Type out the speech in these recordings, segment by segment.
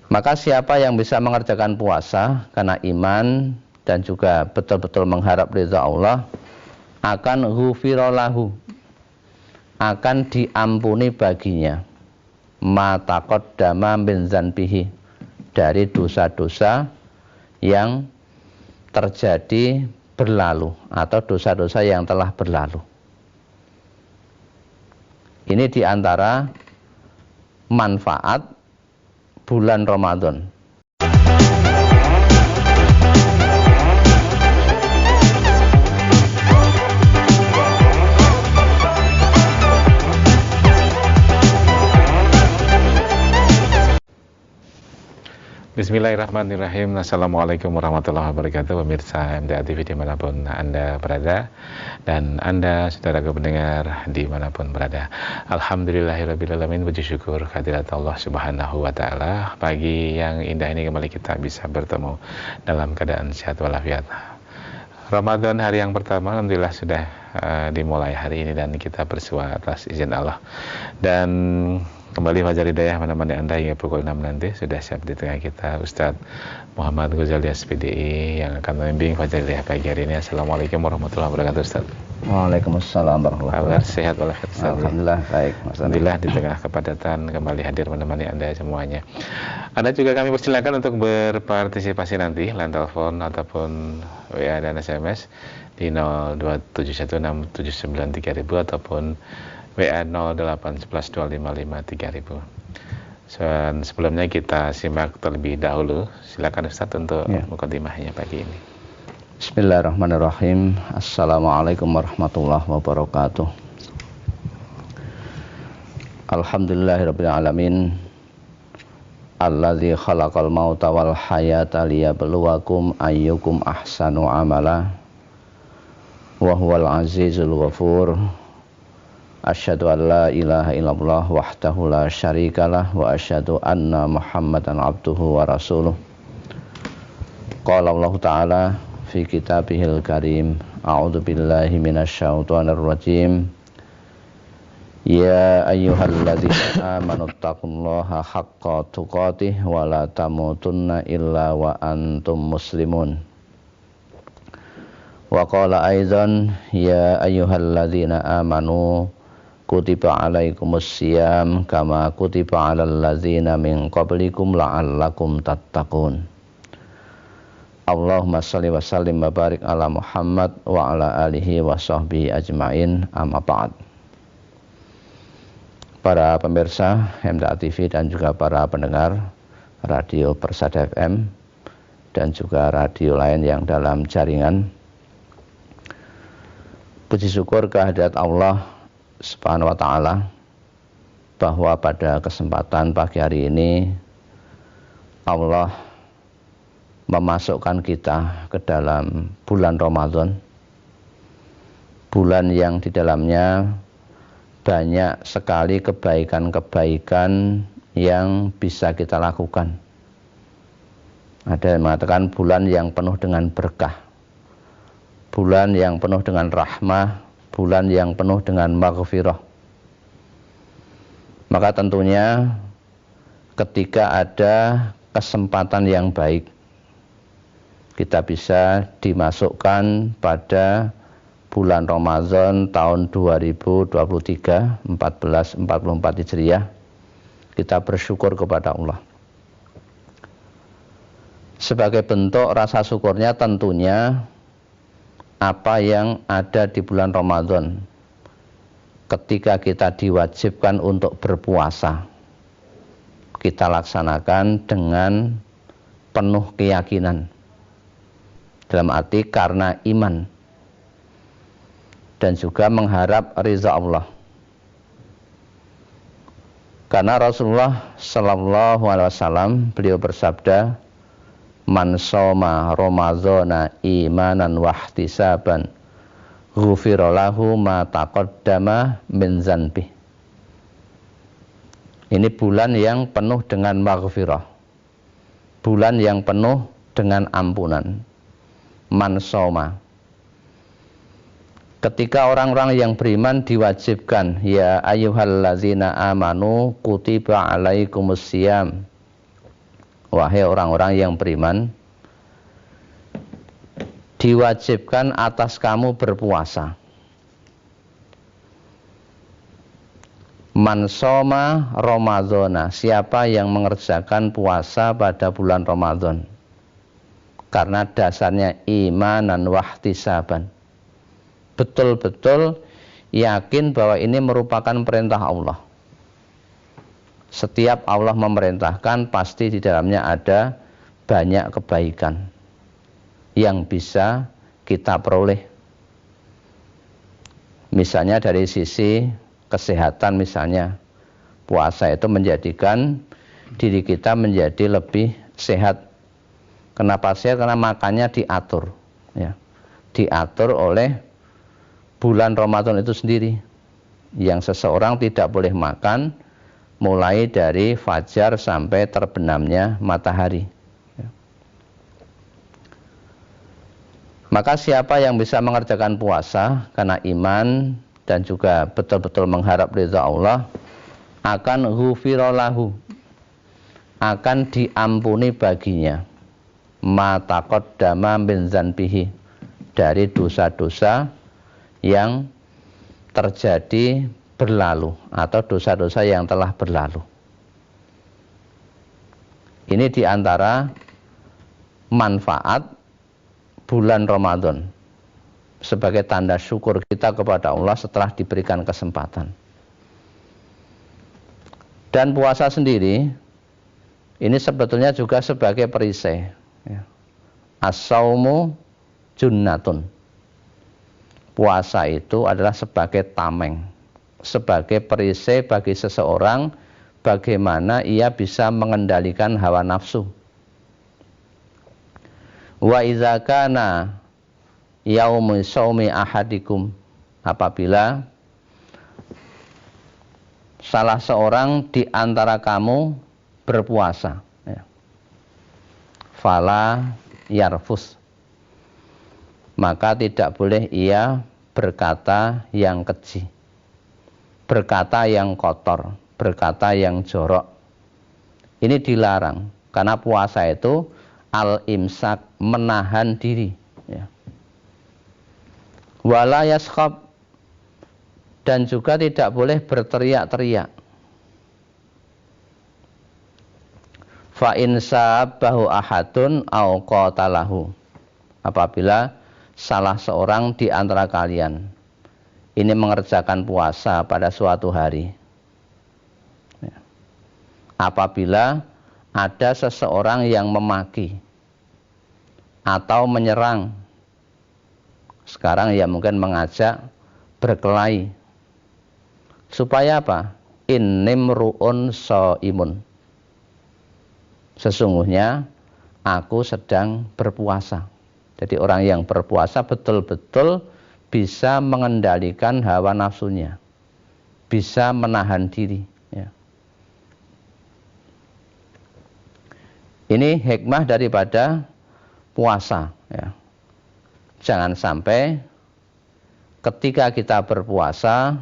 Maka siapa yang bisa mengerjakan puasa karena iman dan juga betul-betul mengharap ridha Allah, akan ghufira lahu, akan diampuni baginya ma taqaddama min dzanbihi, dari dosa-dosa yang terjadi berlalu atau dosa-dosa yang telah berlalu. Ini diantara manfaat bulan Ramadan. Bismillahirrahmanirrahim. Assalamualaikum warahmatullahi wabarakatuh. Pemirsa MTA TV dimanapun Anda berada, dan Anda saudara pendengar dimanapun berada. Alhamdulillahirrabbilalamin. Puji syukur kehadirat Allah subhanahu wa ta'ala. Pagi yang indah ini kembali kita bisa bertemu dalam keadaan sehat walafiat. Ramadan hari yang pertama alhamdulillah sudah dimulai hari ini, dan kita bersua atas izin Allah. Dan kembali Fajar Hidayah menemani Anda hingga pukul 6 nanti. Sudah siap di tengah kita Ustadz Muhammad Ghazali SPDI yang akan membimbing Fajar Hidayah pagi hari ini. Assalamualaikum warahmatullahi wabarakatuh Ustadz. Waalaikumsalam warahmatullahi wabarakatuh. Kabar sehat walafiat Ustadz. Alhamdulillah baik. Alhamdulillah di tengah kepadatan kembali hadir menemani Anda semuanya. Anda juga kami persilakan untuk berpartisipasi nanti line telepon ataupun WA dan SMS di 02716793000 ataupun WA 08112553000. Dan sebelumnya kita simak terlebih dahulu. Silakan Ustaz untuk mukadimahnya pagi ini. Bismillahirrahmanirrahim. Assalamualaikum warahmatullahi wabarakatuh. Alhamdulillahirabbil alamin. Allazi khalaqal mauta wal hayata liyabluwakum ayyukum ahsanu amala. Wa huwal azizul ghafur. Asyhadu an la ilaha illallah wahdahu la syarikalah wa asyhadu anna Muhammadan abduhu wa rasuluh. Qala Allah Ta'ala fi kitabihil karim, a'udzu billahi minasyaitonir rajim. Ya ayyuhalladzina amanu taqullaha haqqa tuqatih wa la tamutunna illa wa antum muslimun. Wa qala aidan ya ayyuhalladzina amanu kutiba alaikumus siyam kama kutiba alal ladzina min qablikum la'allakum tattaqun. Allahumma shalli wa sallim wa barik ala Muhammad wa ala alihi wa sahbihi ajmain, amma ba'd. Para pemirsa MTA TV dan juga para pendengar Radio Persada FM dan juga radio lain yang dalam jaringan, puji syukur kehadirat Allah Subhanahu wa ta'ala bahwa pada kesempatan pagi hari ini Allah memasukkan kita ke dalam bulan Ramadan, bulan yang di dalamnya banyak sekali kebaikan-kebaikan yang bisa kita lakukan. Ada yang mengatakan bulan yang penuh dengan berkah, bulan yang penuh dengan rahmah, bulan yang penuh dengan maghfirah. Maka tentunya ketika ada kesempatan yang baik, kita bisa dimasukkan pada bulan Ramadan tahun 2023 1444 Hijriah. Kita bersyukur kepada Allah. Sebagai bentuk rasa syukurnya tentunya apa yang ada di bulan Ramadan ketika kita diwajibkan untuk berpuasa, kita laksanakan dengan penuh keyakinan, dalam arti karena iman dan juga mengharap ridha Allah. Karena Rasulullah sallallahu alaihi wasallam beliau bersabda, man shoma ramadhana imanan wahtisaban ghufira lahu ma taqaddama min dzanbi. Ini bulan yang penuh dengan maghfirah, bulan yang penuh dengan ampunan. Man shoma, ketika orang-orang yang beriman diwajibkan, ya ayyuhallazina amanu kutiba alaikumus siyam wahai orang-orang yang beriman, diwajibkan atas kamu berpuasa. Man shoma Ramadhana, siapa yang mengerjakan puasa pada bulan Ramadan, karena dasarnya imanan wahtisaban, betul-betul yakin bahwa ini merupakan perintah Allah. Setiap Allah memerintahkan pasti di dalamnya ada banyak kebaikan yang bisa kita peroleh. Misalnya dari sisi kesehatan, misalnya puasa itu menjadikan diri kita menjadi lebih sehat. Kenapa sehat? Karena makannya diatur, ya. Diatur oleh bulan Ramadan itu sendiri, yang seseorang tidak boleh makan mulai dari fajar sampai terbenamnya matahari. Maka siapa yang bisa mengerjakan puasa karena iman dan juga betul-betul mengharap ridha Allah, akan ghufira lahu, akan diampuni baginya ma taqaddama min dzanbihi, dari dosa-dosa yang terjadi berlalu atau dosa-dosa yang telah berlalu. Ini diantara manfaat bulan Ramadan sebagai tanda syukur kita kepada Allah setelah diberikan kesempatan. Dan puasa sendiri ini sebetulnya juga sebagai perisai, ya. As-saumu junnatun, puasa itu adalah sebagai tameng, sebagai perisai bagi seseorang bagaimana ia bisa mengendalikan hawa nafsu. Wa idza kana yaumu shaumi ahadikum, apabila salah seorang di antara kamu berpuasa, ya, fala yarfus, maka tidak boleh ia berkata yang keji, berkata yang kotor, berkata yang jorok. Ini dilarang, karena puasa itu al-imsak, menahan diri, ya. Wala yaskhab, dan juga tidak boleh berteriak-teriak. Fa in sabahu ahadun au qatalahu, apabila salah seorang di antara kalian ini mengerjakan puasa pada suatu hari, ya, apabila ada seseorang yang memaki atau menyerang, sekarang ya mungkin mengajak berkelahi, supaya apa? Innimru'un shaimun, sesungguhnya aku sedang berpuasa. Jadi orang yang berpuasa betul-betul bisa mengendalikan hawa nafsunya, bisa menahan diri, ya. Ini hikmah daripada puasa, ya. Jangan sampai ketika kita berpuasa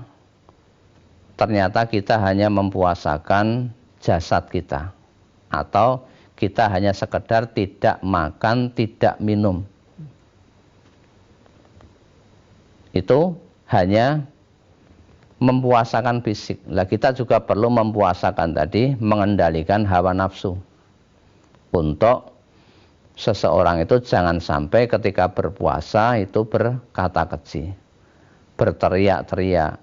ternyata kita hanya mempuasakan jasad kita, atau kita hanya sekedar tidak makan, tidak minum. Itu hanya mempuasakan fisik. Lah kita juga perlu mempuasakan tadi, mengendalikan hawa nafsu, untuk seseorang itu jangan sampai ketika berpuasa itu berkata keji, berteriak-teriak,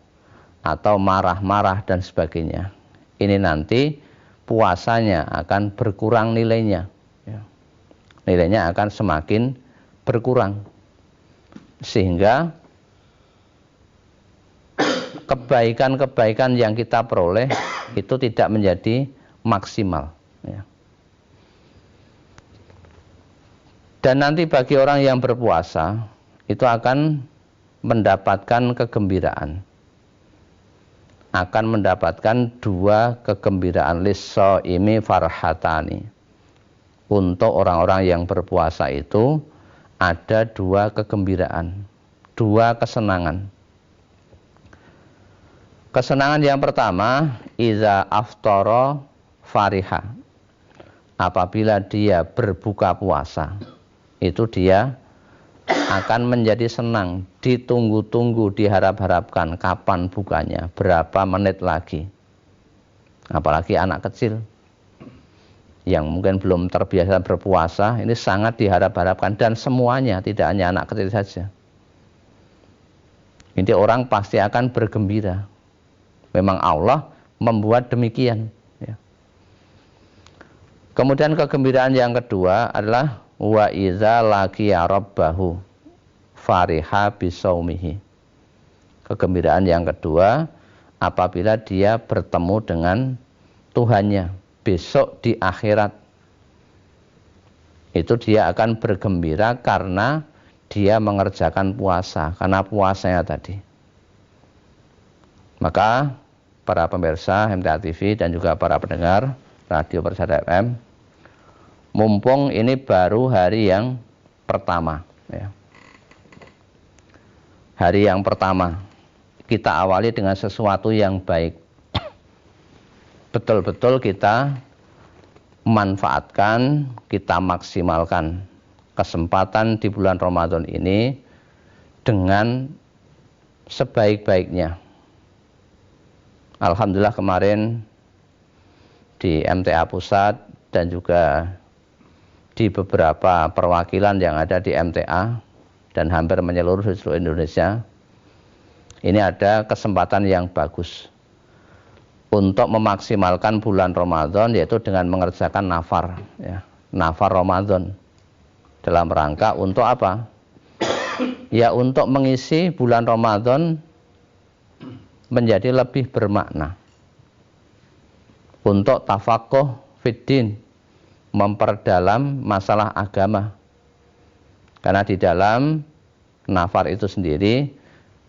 atau marah-marah dan sebagainya. Ini nanti puasanya akan berkurang nilainya, ya. Nilainya akan semakin berkurang, sehingga kebaikan-kebaikan yang kita peroleh itu tidak menjadi maksimal, ya. Dan nanti bagi orang yang berpuasa itu akan mendapatkan kegembiraan, akan mendapatkan dua kegembiraan, lis-shaimi farhatani. Untuk orang-orang yang berpuasa itu ada dua kegembiraan, dua kesenangan. Kesenangan yang pertama, iza aftara fariha, apabila dia berbuka puasa, itu dia akan menjadi senang, ditunggu-tunggu, diharap-harapkan kapan bukanya, berapa menit lagi. Apalagi anak kecil yang mungkin belum terbiasa berpuasa, ini sangat diharap-harapkan, dan semuanya, tidak hanya anak kecil saja. Ini orang pasti akan bergembira. Memang Allah membuat demikian. Ya. Kemudian kegembiraan yang kedua adalah wa iza laqiya rabbahu fariha bisaumihi. Kegembiraan yang kedua apabila dia bertemu dengan Tuhannya besok di akhirat. Itu dia akan bergembira karena dia mengerjakan puasa, karena puasanya tadi. Maka para pemirsa MTA TV dan juga para pendengar Radio Persada FM, mumpung ini baru hari yang pertama, ya. Hari yang pertama, kita awali dengan sesuatu yang baik. Betul-betul kita manfaatkan, kita maksimalkan kesempatan di bulan Ramadan ini dengan sebaik-baiknya. Alhamdulillah kemarin di MTA Pusat dan juga di beberapa perwakilan yang ada di MTA dan hampir menyeluruh di seluruh Indonesia, ini ada kesempatan yang bagus untuk memaksimalkan bulan Ramadan, yaitu dengan mengerjakan nafar, ya, nafar Ramadan, dalam rangka untuk apa? Ya untuk mengisi bulan Ramadan menjadi lebih bermakna, untuk tafaqquh fiddin, memperdalam masalah agama. Karena di dalam nafar itu sendiri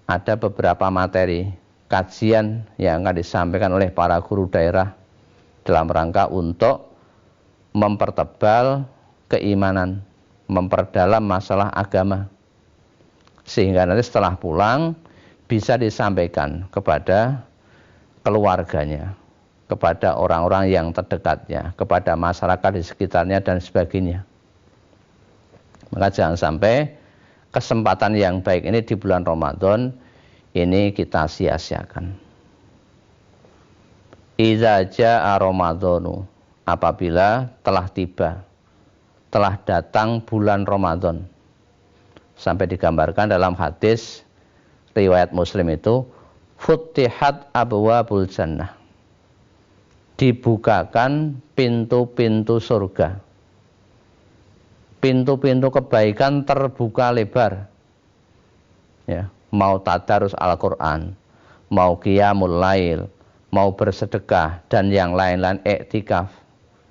ada beberapa materi kajian yang akan disampaikan oleh para guru daerah dalam rangka untuk mempertebal keimanan, memperdalam masalah agama, sehingga nanti setelah pulang bisa disampaikan kepada keluarganya, kepada orang-orang yang terdekatnya, kepada masyarakat di sekitarnya dan sebagainya. Maka jangan sampai kesempatan yang baik ini di bulan Ramadan ini kita sia-siakan. Idza jaa Ramadhanu, apabila telah tiba, telah datang bulan Ramadan. Sampai digambarkan dalam hadis riwayat Muslim itu, futtihat abwabul jannah, dibukakan pintu-pintu surga. Pintu-pintu kebaikan terbuka lebar. Ya, mau tadarus Al-Qur'an, mau qiyamul lail, mau bersedekah dan yang lain-lain, iktikaf,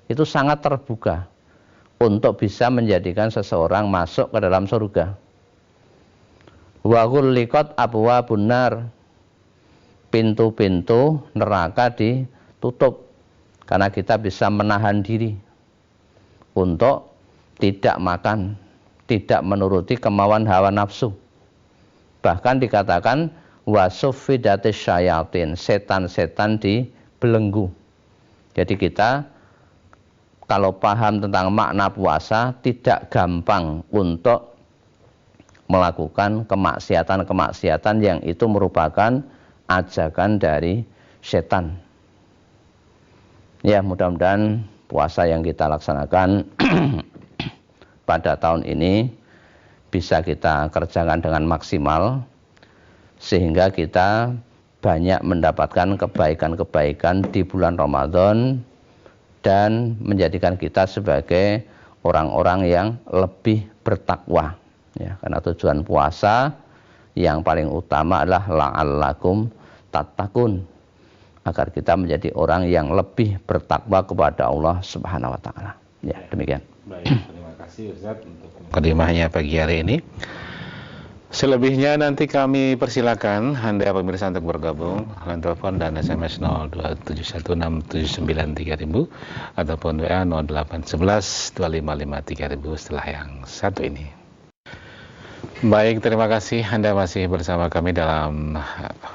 itu sangat terbuka untuk bisa menjadikan seseorang masuk ke dalam surga. Wa ghulliqat abwabun nar, pintu-pintu neraka ditutup karena kita bisa menahan diri untuk tidak makan, tidak menuruti kemauan hawa nafsu. Bahkan dikatakan wasuffidatis syayatin, setan-setan dibelenggu. Jadi kita kalau paham tentang makna puasa tidak gampang untuk melakukan kemaksiatan-kemaksiatan yang itu merupakan ajakan dari setan. Ya, mudah-mudahan puasa yang kita laksanakan pada tahun ini bisa kita kerjakan dengan maksimal, sehingga kita banyak mendapatkan kebaikan-kebaikan di bulan Ramadan dan menjadikan kita sebagai orang-orang yang lebih bertakwa. Ya, karena tujuan puasa yang paling utama adalah la'allakum tattaqun, agar kita menjadi orang yang lebih bertakwa kepada Allah Subhanahu wa taala. Ya, demikian. Baik, terima kasih Ustaz untuk mukadimahnya pagi hari ini. Selebihnya nanti kami persilakan Anda pemirsa untuk bergabung dengan telepon dan SMS 02716793000 ataupun WA 08112553.000 setelah yang satu ini. Baik, terima kasih Anda masih bersama kami dalam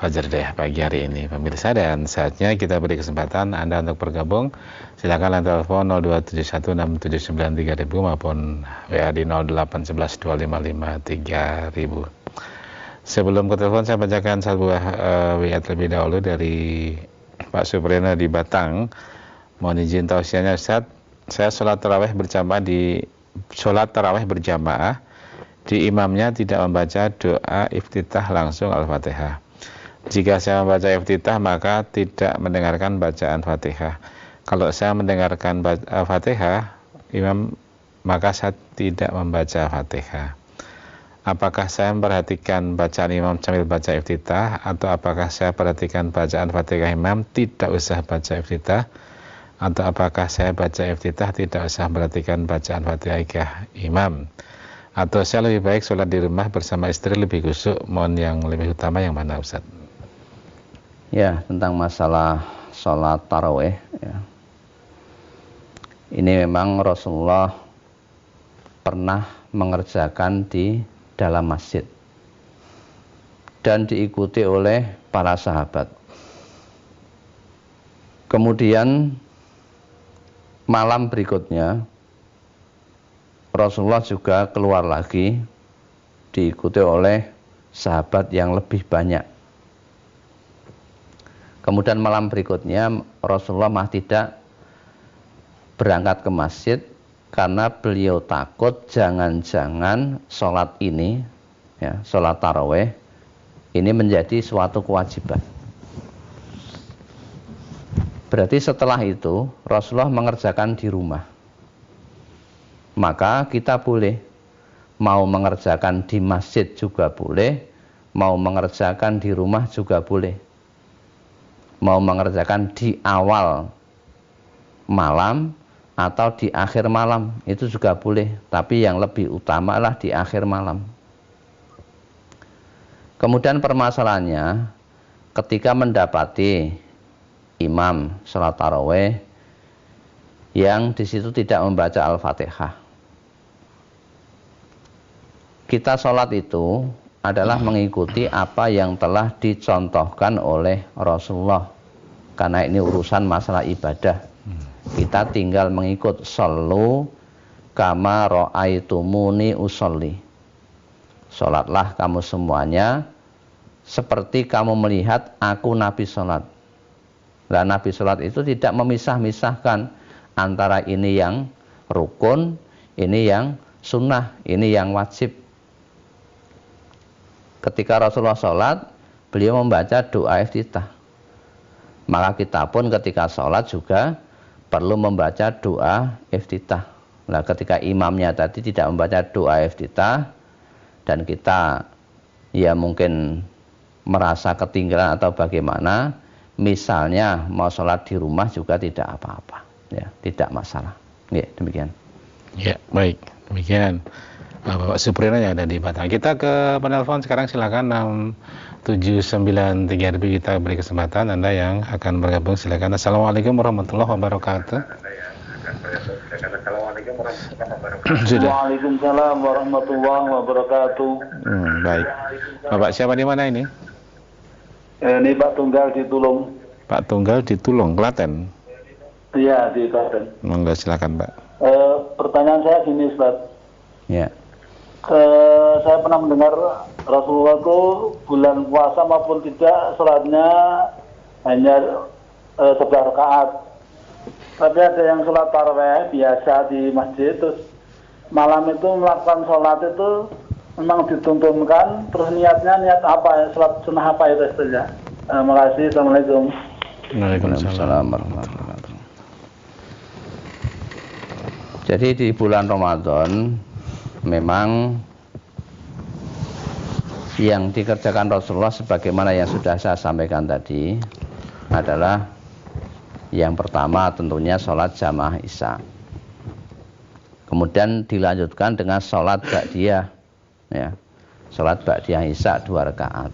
Fajar Daya pagi hari ini, pemirsa, dan saatnya kita beri kesempatan Anda untuk bergabung. Silakan line telepon 02716793000 maupun WA di 08112553000. Sebelum ke telepon, saya bacakan sebuah WA terlebih dahulu dari Pak Supriyono di Batang. Mohon izin tausiahnya, Ustaz. Saya sholat tarawih berjamaah di imamnya tidak membaca doa iftitah langsung Al-Fatihah. Jika saya membaca iftitah maka tidak mendengarkan bacaan Fatihah. Kalau saya mendengarkan Fatihah imam, maka saya tidak membaca Fatihah. Apakah saya memperhatikan bacaan imam sambil baca iftitah, atau apakah saya perhatikan bacaan Fatihah imam tidak usah baca iftitah, atau apakah saya baca iftitah tidak usah perhatikan bacaan Fatihah imam? Atau saya lebih baik sholat di rumah bersama istri lebih khusyuk? Mohon yang lebih utama yang mana, Ustaz? Ya, tentang masalah sholat tarawih ya. Ini memang Rasulullah pernah mengerjakan di dalam masjid dan diikuti oleh para sahabat. Kemudian malam berikutnya Rasulullah juga keluar lagi diikuti oleh sahabat yang lebih banyak. Kemudian malam berikutnya Rasulullah tidak berangkat ke masjid karena beliau takut jangan-jangan sholat ini, ya, sholat tarawih ini menjadi suatu kewajiban. Berarti setelah itu Rasulullah mengerjakan di rumah. Maka kita boleh mau mengerjakan di masjid juga boleh, mau mengerjakan di rumah juga boleh, mau mengerjakan di awal malam atau di akhir malam itu juga boleh, tapi yang lebih utama adalah di akhir malam. Kemudian permasalahannya ketika mendapati imam sholat tarawih yang di situ tidak membaca Al-Fatihah. Kita sholat itu adalah mengikuti apa yang telah dicontohkan oleh Rasulullah. Karena ini urusan masalah ibadah. Kita tinggal mengikut shollu kama ra'aitumuni usolli. Sholatlah kamu semuanya seperti kamu melihat aku Nabi sholat. Nah, Nabi sholat itu tidak memisah-misahkan antara ini yang rukun, ini yang sunnah, ini yang wajib. Ketika Rasulullah sholat, beliau membaca doa iftitah. Maka kita pun ketika sholat juga perlu membaca doa iftitah. Nah, ketika imamnya tadi tidak membaca doa iftitah dan kita ya mungkin merasa ketinggalan atau bagaimana, misalnya mau sholat di rumah juga tidak apa-apa, ya, tidak masalah. Ya, demikian. Ya, baik, demikian Bapak Supriyono yang ada di Batang. Kita ke penelpon sekarang, silakan 6793000. Kita beri kesempatan Anda yang akan bergabung, silakan. Assalamualaikum warahmatullahi wabarakatuh. Sudah. Waalaikumsalam warahmatullahi wabarakatuh. Baik. Bapak siapa di mana ini? Ini Pak Tunggal di Tulung. Pak Tunggal di Tulung, Klaten. Iya, di Klaten. Monggo silakan, Pak. Pertanyaan saya gini, Ustaz. Ya. Saya pernah mendengar Rasulullah itu bulan puasa maupun tidak sholatnya hanya 11 rakaat. Tapi ada yang sholat tarawih biasa di masjid, terus malam itu melakukan sholat itu memang dituntunkan, terus niatnya niat apa ya, sholat sunnah apa itu saja. Terima kasih. Assalamualaikum. Waalaikumsalam warahmatullahi wabarakatuh. Jadi di bulan Ramadan memang yang dikerjakan Rasulullah sebagaimana yang sudah saya sampaikan tadi adalah yang pertama tentunya sholat jamaah isya, kemudian dilanjutkan dengan sholat ba'diyah, ya, sholat ba'diyah isya 2 rakaat.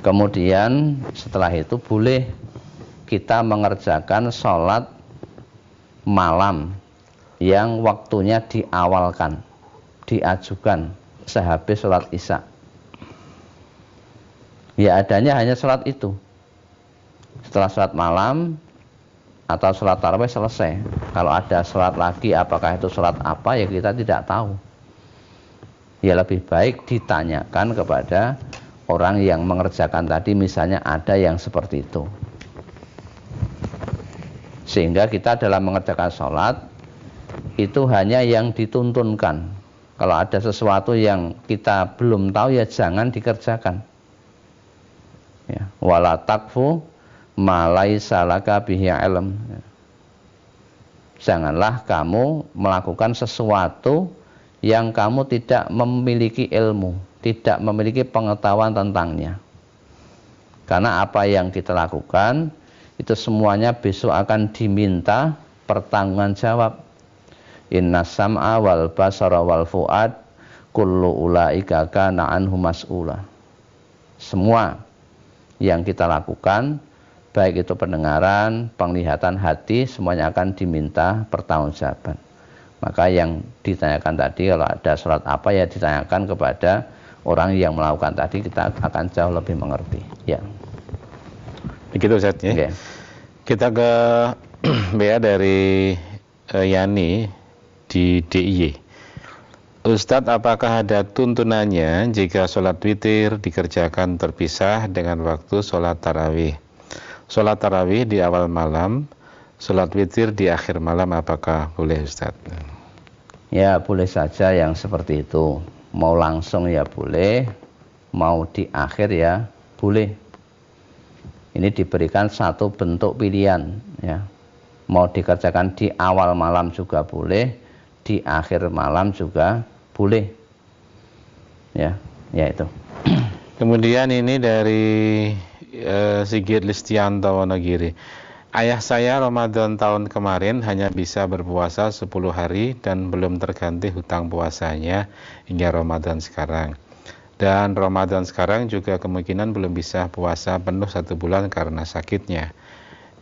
Kemudian setelah itu boleh kita mengerjakan sholat malam yang waktunya diawalkan. diajukan sehabis sholat isya. Ya adanya hanya sholat itu. Setelah sholat malam atau sholat tarawih selesai. Kalau ada sholat lagi, apakah itu sholat apa, ya kita tidak tahu. Ya lebih baik ditanyakan kepada orang yang mengerjakan tadi, misalnya ada yang seperti itu. Sehingga kita dalam mengerjakan sholat itu hanya yang dituntunkan. Kalau ada sesuatu yang kita belum tahu, ya jangan dikerjakan. Ya, wala takfu ma laisa laka bihi ilm. Janganlah kamu melakukan sesuatu yang kamu tidak memiliki ilmu, tidak memiliki pengetahuan tentangnya. Karena apa yang kita lakukan itu semuanya besok akan diminta pertanggungjawaban jawab. Inna sam'a wal basara wal fuad kullu ulaika kana anhu mas'ula. Semua yang kita lakukan, baik itu pendengaran, penglihatan, hati, semuanya akan diminta pertanggungjawaban. Maka yang ditanyakan tadi, kalau ada sholat apa, ya ditanyakan kepada orang yang melakukan tadi, kita akan jauh lebih mengerti. Ya. Begitu Ustaz ya. Okay. Kita ke BA dari Yani di DIY. Ustadz, apakah ada tuntunannya jika sholat witir dikerjakan terpisah dengan waktu sholat tarawih? Sholat tarawih di awal malam, sholat witir di akhir malam, apakah boleh Ustadz? Ya boleh saja yang seperti itu. Mau langsung ya boleh, mau di akhir ya boleh. Ini diberikan satu bentuk pilihan, ya. Mau dikerjakan di awal malam juga boleh, di akhir malam juga boleh. Ya, ya itu. Kemudian ini dari Sigit Listianto Wonogiri. Ayah saya Ramadan tahun kemarin hanya bisa berpuasa 10 hari dan belum terganti hutang puasanya hingga Ramadan sekarang. Dan Ramadan sekarang juga kemungkinan belum bisa puasa penuh 1 bulan karena sakitnya.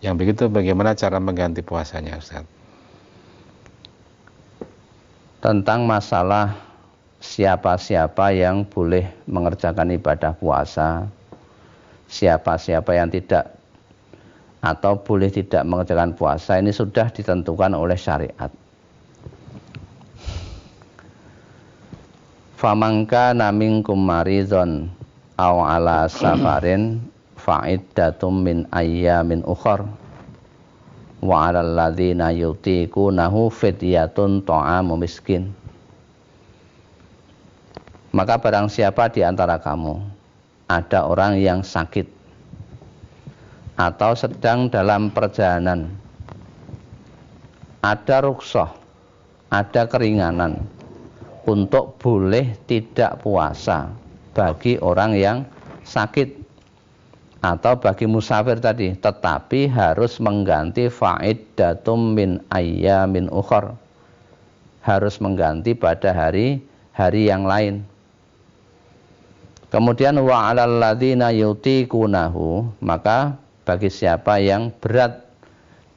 Yang begitu bagaimana cara mengganti puasanya Ustaz? Tentang masalah siapa-siapa yang boleh mengerjakan ibadah puasa, siapa-siapa yang tidak atau boleh tidak mengerjakan puasa, ini sudah ditentukan oleh syariat. Famangka namingkum maridon aw ala safarin fa'iddatum min ayyamin ukhar wa 'alal ladzina yutiqunahu fidyatun ta'amu miskin. Maka barang siapa di antara kamu ada orang yang sakit atau sedang dalam perjalanan, ada rukhsah, ada keringanan untuk boleh tidak puasa bagi orang yang sakit atau bagi musafir tadi, tetapi harus mengganti fa'iddatum min ayyamin ukhar, harus mengganti pada hari-hari yang lain. Kemudian wa 'alal ladzina yutiqunahu, maka bagi siapa yang berat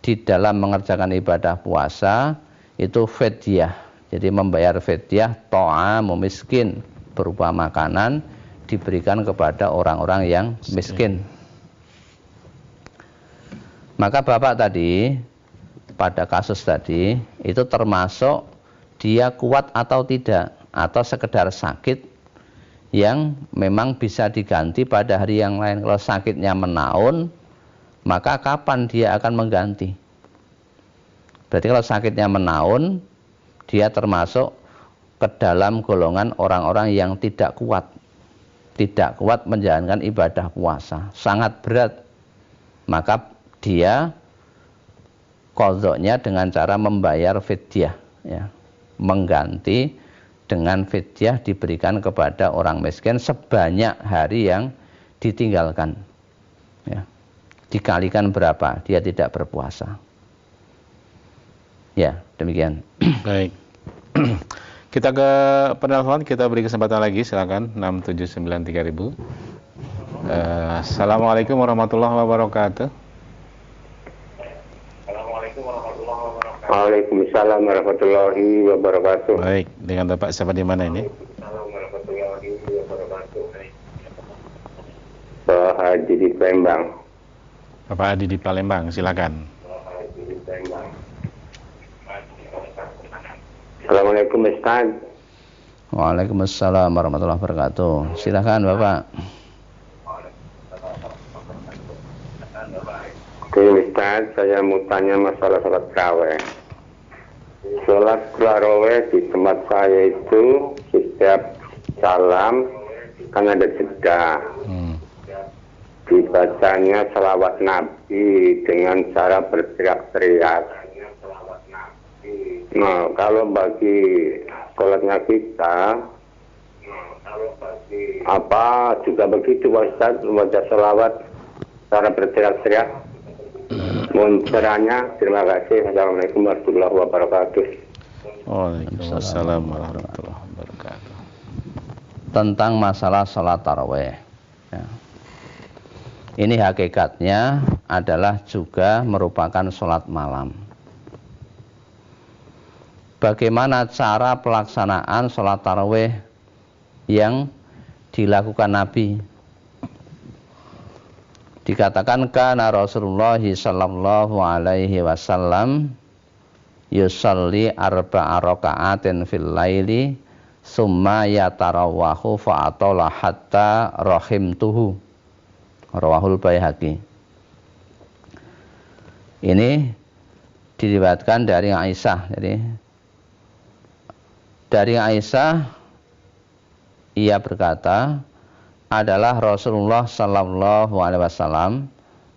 di dalam mengerjakan ibadah puasa itu fidyah. Jadi membayar fidyah ta'amu miskin, berupa makanan diberikan kepada orang-orang yang miskin. Maka bapak tadi pada kasus tadi itu termasuk dia kuat atau tidak, atau sekedar sakit yang memang bisa diganti pada hari yang lain. Kalau sakitnya menaun, maka kapan dia akan mengganti? Berarti kalau sakitnya menaun, dia termasuk ke dalam golongan orang-orang yang tidak kuat menjalankan ibadah puasa, sangat berat. Maka dia qadhanya dengan cara membayar fidyah, ya, mengganti dengan fidyah diberikan kepada orang miskin sebanyak hari yang ditinggalkan, ya, dikalikan berapa dia tidak berpuasa. Ya, demikian. Baik. Kita ke penelpon, kita beri kesempatan lagi, silakan 6793000. Assalamualaikum warahmatullahi wabarakatuh. Assalamualaikum warahmatullahi Waalaikumsalam warahmatullahi wabarakatuh. Baik, dengan Bapak siapa di mana ini? Pak Haji di Palembang. Bapak Adi di Palembang, silakan. Assalamualaikum Ustaz. Waalaikumsalam warahmatullahi wabarakatuh. Silakan Bapak. Oke Ustaz, saya mau tanya masalah sholat tarawih. Sholat tarawih di tempat saya itu setiap salam kan ada jeda. Dibacanya selawat Nabi dengan cara berteriak-teriak. Nah, kalau bagi sholatnya kita, apa juga begitu Pak Ustaz, membaca selawat cara berteriak-teriak? Mohon caranya, terima kasih. Assalamualaikum warahmatullahi wabarakatuh. Waalaikumsalam warahmatullahi wabarakatuh. Tentang masalah sholat tarawih. Ya. Ini hakikatnya adalah juga merupakan sholat malam. Bagaimana cara pelaksanaan sholat tarawih yang dilakukan Nabi? Dikatakan kana Rasulullah sallallahu alaihi wasallam yusalli arba'a raka'atin fil laili summa yatarawwahu fa'atala hatta rahimtuhu. Rawahul Baihaqi. Ini diriwayatkan dari Aisyah. Jadi dari Aisyah ia berkata, adalah Rasulullah sallallahu alaihi wasallam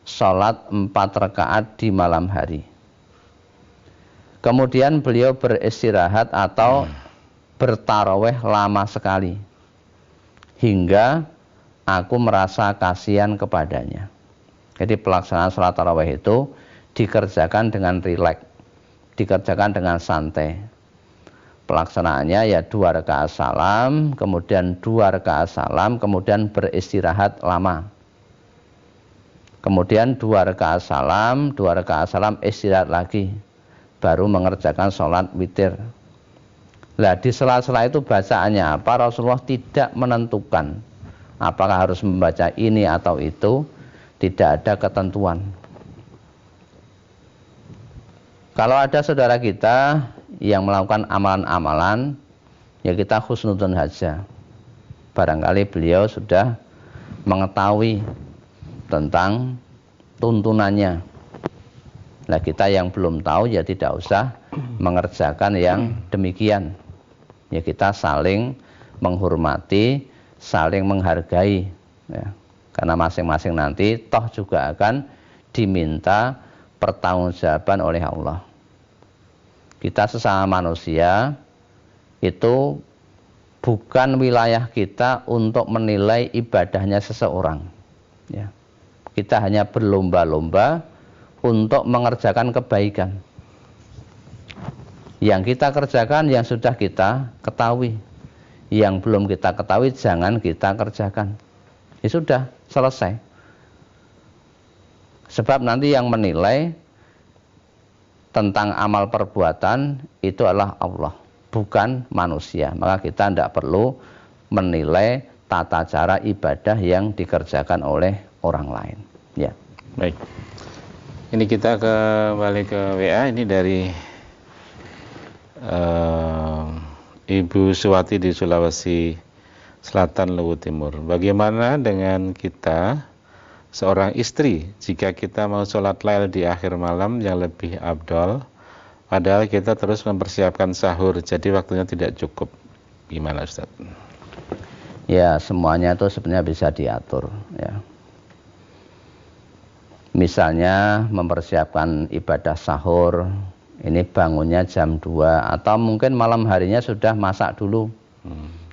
salat 4 rakaat di malam hari. Kemudian beliau beristirahat atau bertarawih lama sekali hingga aku merasa kasihan kepadanya. Jadi pelaksanaan sholat tarawih itu dikerjakan dengan rileks, dikerjakan dengan santai. Pelaksanaannya ya 2 rakaat salam, kemudian 2 rakaat salam, kemudian beristirahat lama. Kemudian 2 rakaat salam, 2 rakaat salam, istirahat lagi. Baru mengerjakan sholat witir. Nah di sela-sela itu bacaannya apa? Rasulullah tidak menentukan apakah harus membaca ini atau itu, tidak ada ketentuan. Kalau ada saudara kita yang melakukan amalan-amalan, ya kita husnudun saja. Barangkali beliau sudah mengetahui tentang tuntunannya. Nah kita yang belum tahu ya tidak usah mengerjakan yang demikian. Ya kita saling menghormati, saling menghargai, ya. Karena masing-masing nanti toh juga akan diminta pertanggungjawaban oleh Allah. Kita sesama manusia itu bukan wilayah kita untuk menilai ibadahnya seseorang, ya. Kita hanya berlomba-lomba untuk mengerjakan kebaikan. Yang kita kerjakan yang sudah kita ketahui. Yang belum kita ketahui jangan kita kerjakan. Ya sudah, selesai. Sebab nanti yang menilai tentang amal perbuatan itu adalah Allah, bukan manusia. Maka kita tidak perlu menilai tata cara ibadah yang dikerjakan oleh orang lain. Ya. Baik. Ini kita kembali ke WA. Ini dari Ibu Suwati di Sulawesi Selatan, Luwu Timur. Bagaimana dengan kita seorang istri jika kita mau sholat lail di akhir malam yang lebih afdol, padahal kita terus mempersiapkan sahur, jadi waktunya tidak cukup. Gimana Ustaz? Ya semuanya itu sebenarnya bisa diatur, ya. Misalnya mempersiapkan ibadah sahur, ini bangunnya jam 2 atau mungkin malam harinya sudah masak dulu,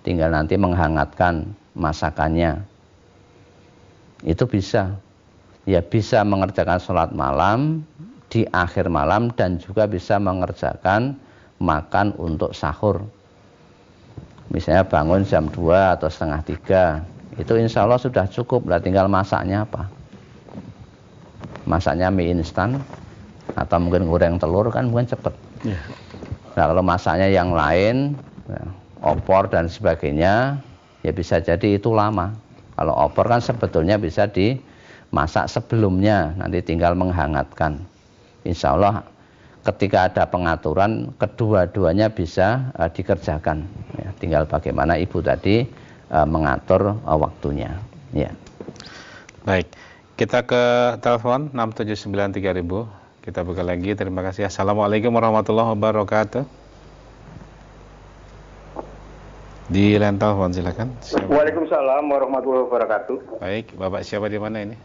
tinggal nanti menghangatkan masakannya. Itu bisa, ya bisa mengerjakan sholat malam di akhir malam dan juga bisa mengerjakan makan untuk sahur. Misalnya bangun jam 2 atau setengah 3, itu insya Allah sudah cukup, lah tinggal masaknya apa? Masaknya mie instan atau mungkin goreng telur kan mungkin cepet. Nah kalau masaknya yang lain, ya, opor dan sebagainya, ya bisa jadi itu lama. Kalau opor kan sebetulnya bisa dimasak sebelumnya, nanti tinggal menghangatkan. Insya Allah ketika ada pengaturan, kedua-duanya bisa dikerjakan. Ya, tinggal bagaimana ibu tadi mengatur waktunya. Ya. Baik, kita ke telepon 6793000. Kita buka lagi. Terima kasih. Assalamualaikum warahmatullahi wabarakatuh. Di line telepon silakan. Waalaikumsalam warahmatullahi wabarakatuh. Baik, Bapak siapa di mana ini?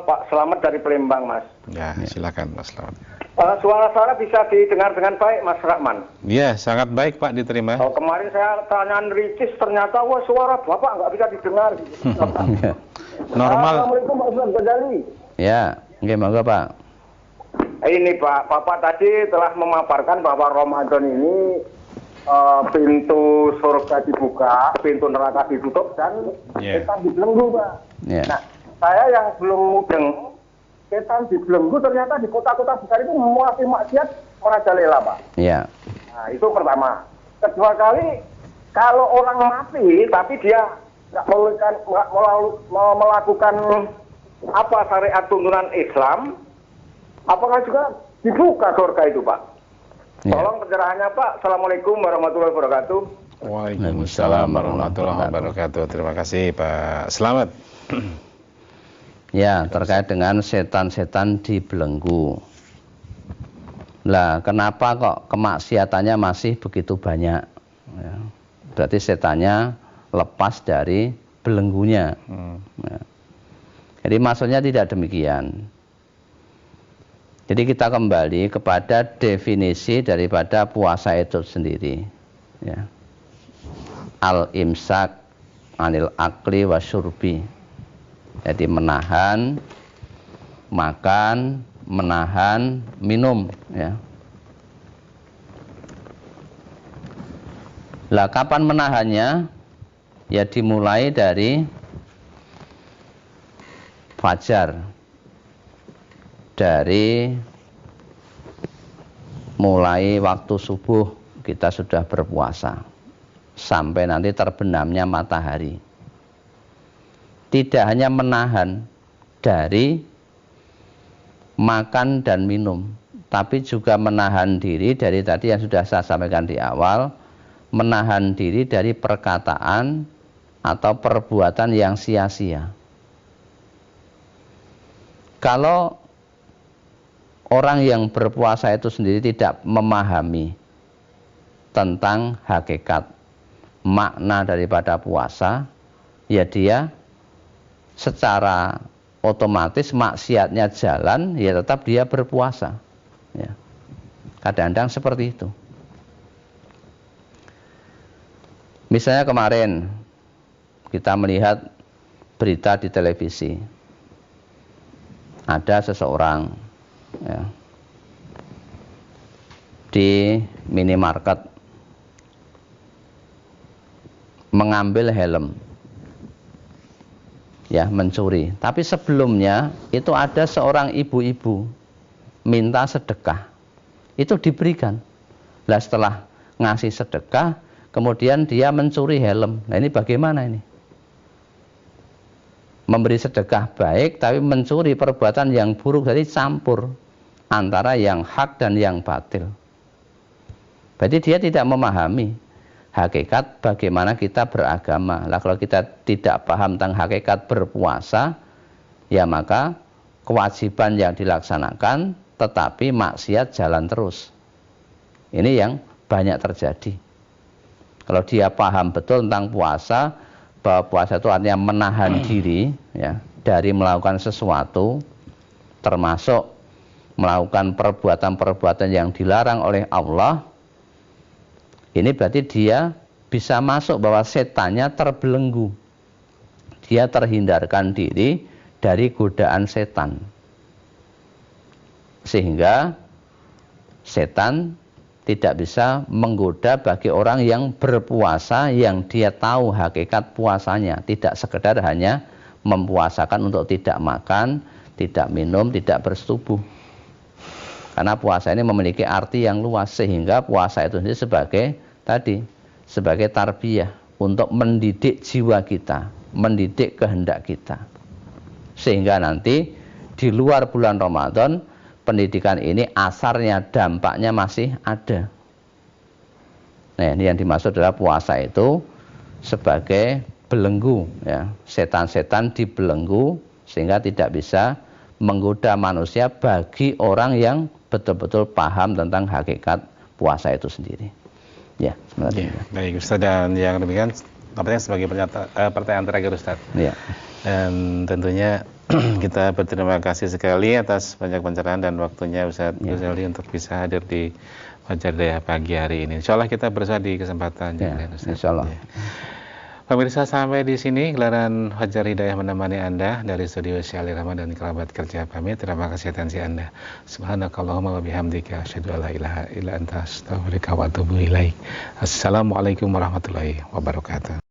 Pak Slamet dari Palembang, Mas. Ya, silakan Mas Slamet. Suara saya bisa didengar dengan baik, Mas Rahman? Ya, sangat baik Pak, diterima. Kemarin saya tanyaan Ricis, ternyata wah suara Bapak nggak bisa didengar. Normal. Assalamualaikum Pak Ustaz Ghazali. Ya, gimana Pak? Ini Pak, Bapak tadi telah memaparkan bahwa Ramadan ini pintu surga dibuka, pintu neraka ditutup, dan setan dibelenggu, Pak. Nah, saya yang belum mudeng, setan dibelenggu ternyata di kota-kota besar itu memuati maksiat merajalela, Pak. Iya. Nah, itu pertama. Kedua kali, kalau orang mati tapi dia nggak melakukan apa syariat tuntunan Islam, apakah juga dibuka surga itu, Pak? Tolong pencerahannya, Pak. Assalamualaikum warahmatullahi wabarakatuh. Waalaikumsalam warahmatullahi wabarakatuh. Terima kasih Pak Slamet. Ya, terkait dengan setan-setan dibelenggu. Lah, kenapa kok kemaksiatannya masih begitu banyak? Ya, berarti setannya lepas dari belenggunya. Ya. Jadi maksudnya tidak demikian. Jadi kita kembali kepada definisi daripada puasa itu sendiri. Ya. Al-imsak anil akli wasyurbi. Jadi menahan makan, menahan minum. Ya. Lah kapan menahannya? Ya dimulai dari fajar. Dari mulai waktu subuh kita sudah berpuasa sampai nanti terbenamnya matahari. Tidak hanya menahan dari makan dan minum, tapi juga menahan diri dari tadi yang sudah saya sampaikan di awal, menahan diri dari perkataan atau perbuatan yang sia-sia. Kalau orang yang berpuasa itu sendiri tidak memahami tentang hakikat makna daripada puasa, ya dia secara otomatis maksiatnya jalan, ya tetap dia berpuasa. Ya. Kadang-kadang seperti itu. Misalnya kemarin kita melihat berita di televisi, ada seseorang ya, di minimarket mengambil helm, ya mencuri. Tapi sebelumnya itu ada seorang ibu-ibu minta sedekah, itu diberikan. Lah setelah ngasih sedekah, kemudian dia mencuri helm. Nah ini bagaimana ini? Memberi sedekah baik, tapi mencuri perbuatan yang buruk, jadi campur antara yang hak dan yang batil. Berarti dia tidak memahami hakikat bagaimana kita beragama. Lah kalau kita tidak paham tentang hakikat berpuasa, ya maka kewajiban yang dilaksanakan, tetapi maksiat jalan terus. Ini yang banyak terjadi. Kalau dia paham betul tentang puasa, bahwa puasa itu artinya menahan diri ya, dari melakukan sesuatu, termasuk melakukan perbuatan-perbuatan yang dilarang oleh Allah, ini berarti dia bisa masuk bahwa setannya terbelenggu. Dia terhindarkan diri dari godaan setan. Sehingga setan tidak bisa menggoda bagi orang yang berpuasa, yang dia tahu hakikat puasanya, tidak sekedar hanya mempuasakan untuk tidak makan, tidak minum, tidak bersetubuh. Karena puasa ini memiliki arti yang luas, sehingga puasa itu sendiri sebagai tarbiyah untuk mendidik jiwa kita, mendidik kehendak kita. Sehingga nanti di luar bulan Ramadan pendidikan ini asarnya, dampaknya masih ada. Nah, ini yang dimaksud adalah puasa itu sebagai belenggu, ya. Setan-setan dibelenggu sehingga tidak bisa menggoda manusia bagi orang yang betul-betul paham tentang hakikat puasa itu sendiri. Ya, sebenarnya. Baik Ustaz, dan yang demikian tampaknya sebagai pertanyaan terakhir Ustaz. Ya. Dan tentunya kita berterima kasih sekali atas banyak pencerahan dan waktunya Ustaz Ghazali untuk bisa hadir di Fajar Hidayah pagi hari ini. Insyaallah kita bersama di kesempatan yang lain Ustaz. Insyaallah. Ya. Pemirsa, sampai di sini gelaran Fajar Hidayah menemani Anda dari studio Syahli Rahman dan kerabat kerja pamit. Terima kasih atensi Anda. Subhanakallahumma wa bihamdika asyhadu an la ilaha illa anta astaghfiruka wa atubu ilaik. Assalamualaikum warahmatullahi wabarakatuh.